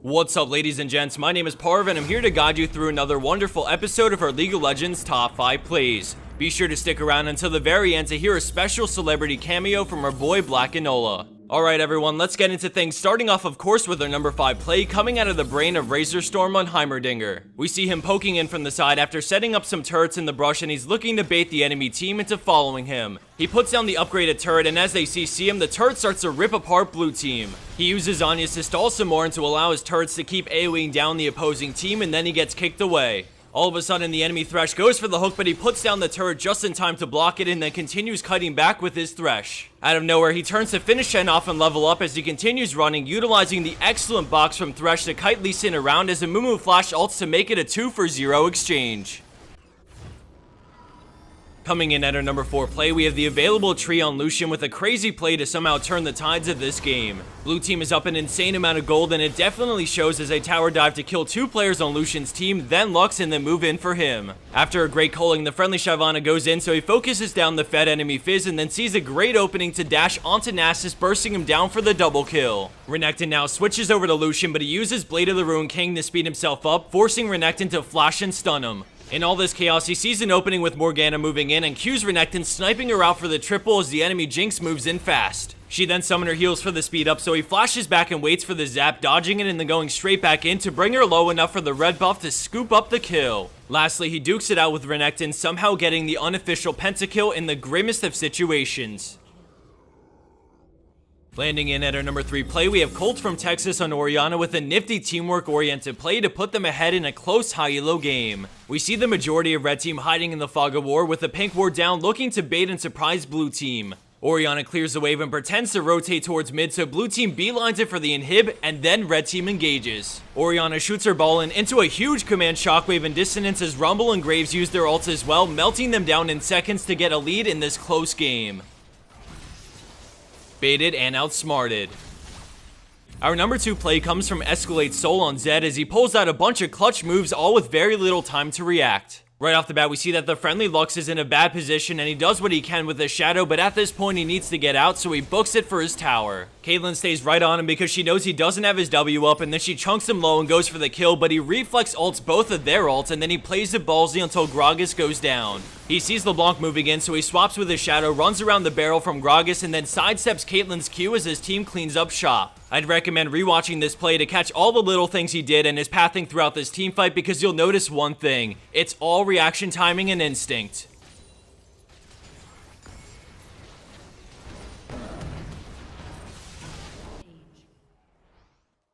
What's up, ladies and gents? My name is Parv and I'm here to guide you through another wonderful episode of our League of Legends Top 5 Plays. Be sure to stick around until the very end to hear a special celebrity cameo from our boy Blakinola. Alright everyone, let's get into things, starting off of course with our number 5 play coming out of the brain of Razorstorm on Heimerdinger. We see him poking in from the side after setting up some turrets in the brush and he's looking to bait the enemy team into following him. He puts down the upgraded turret and as they CC him, the turret starts to rip apart blue team. He uses Anya's to stall some more and to allow his turrets to keep AoEing down the opposing team and then he gets kicked away. All of a sudden, the enemy Thresh goes for the hook, but he puts down the turret just in time to block it and then continues cutting back with his Thresh. Out of nowhere, he turns to finish Shen off and level up as he continues running, utilizing the excellent box from Thresh to kite Lee Sin around as Amumu flash ults to make it a 2-for-0 exchange. Coming in at our number 4 play, we have the available tree on Lucian with a crazy play to somehow turn the tides of this game. Blue team is up an insane amount of gold and it definitely shows as they tower dive to kill 2 players on Lucian's team, then Lux and then move in for him. After a great culling, the friendly Shyvana goes in, so he focuses down the fed enemy Fizz and then sees a great opening to dash onto Nasus, bursting him down for the double kill. Renekton now switches over to Lucian, but he uses Blade of the Ruined King to speed himself up, forcing Renekton to flash and stun him. In all this chaos, he sees an opening with Morgana moving in and cues Renekton, sniping her out for the triple as the enemy Jinx moves in fast. She then summons her heals for the speed up, so he flashes back and waits for the zap, dodging it and then going straight back in to bring her low enough for the red buff to scoop up the kill. Lastly, he dukes it out with Renekton, somehow getting the unofficial pentakill in the grimmest of situations. Landing in at our number 3 play, we have Colt from Texas on Orianna with a nifty teamwork-oriented play to put them ahead in a close high-elo game. We see the majority of red team hiding in the fog of war with the pink ward down looking to bait and surprise blue team. Orianna clears the wave and pretends to rotate towards mid, so blue team beelines it for the inhib and then red team engages. Orianna shoots her ball in into a huge command shockwave and dissonance as Rumble and Graves use their ults as well, melting them down in seconds to get a lead in this close game. Baited and outsmarted. Our number 2 play comes from Escalate Soul on Zed as he pulls out a bunch of clutch moves all with very little time to react. Right off the bat, we see that the friendly Lux is in a bad position and he does what he can with his shadow, but at this point he needs to get out, so he books it for his tower. Caitlyn stays right on him because she knows he doesn't have his W up and then she chunks him low and goes for the kill, but he reflex ults both of their ults and then he plays it ballsy until Gragas goes down. He sees LeBlanc moving in, so he swaps with his shadow, runs around the barrel from Gragas and then sidesteps Caitlyn's Q as his team cleans up shop. I'd recommend rewatching this play to catch all the little things he did and his pathing throughout this team fight because you'll notice one thing: it's all reaction timing and instinct.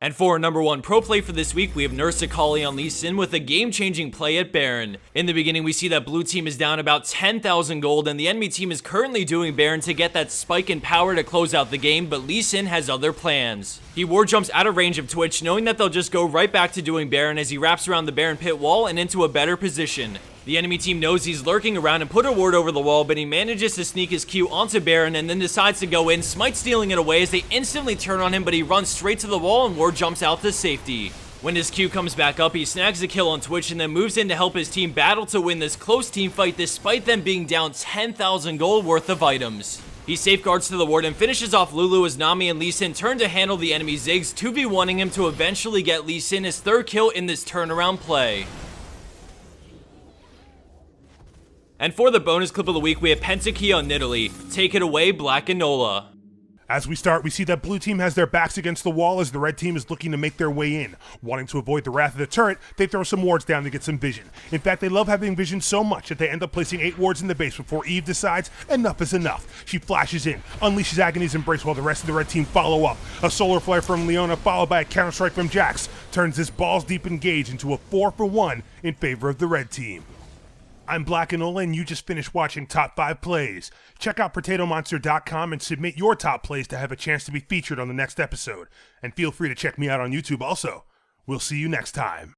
And for our number 1 pro play for this week, we have Nurse Akali on Lee Sin with a game-changing play at Baron. In the beginning, we see that blue team is down about 10,000 gold, and the enemy team is currently doing Baron to get that spike in power to close out the game, but Lee Sin has other plans. He ward jumps out of range of Twitch, knowing that they'll just go right back to doing Baron as he wraps around the Baron pit wall and into a better position. The enemy team knows he's lurking around and put a ward over the wall, but he manages to sneak his Q onto Baron and then decides to go in, smite stealing it away as they instantly turn on him, but he runs straight to the wall and ward jumps out to safety. When his Q comes back up, he snags a kill on Twitch and then moves in to help his team battle to win this close team fight despite them being down 10,000 gold worth of items. He safeguards to the ward and finishes off Lulu as Nami and Lee Sin turn to handle the enemy Ziggs, 2v1ing him to eventually get Lee Sin his 3rd kill in this turnaround play. And for the bonus clip of the week, we have Pentakey on Nidalee. Take it away, Blakinola. As we start, we see that blue team has their backs against the wall as the red team is looking to make their way in. Wanting to avoid the wrath of the turret, they throw some wards down to get some vision. In fact, they love having vision so much that they end up placing 8 wards in the base before Eve decides enough is enough. She flashes in, unleashes Agony's Embrace while the rest of the red team follow up. A solar flare from Leona followed by a counter strike from Jax turns this balls deep engage into a 4-for-1 in favor of the red team. I'm Blakinola and you just finished watching Top 5 Plays. Check out PotatoMonster.com and submit your top plays to have a chance to be featured on the next episode. And feel free to check me out on YouTube also. We'll see you next time.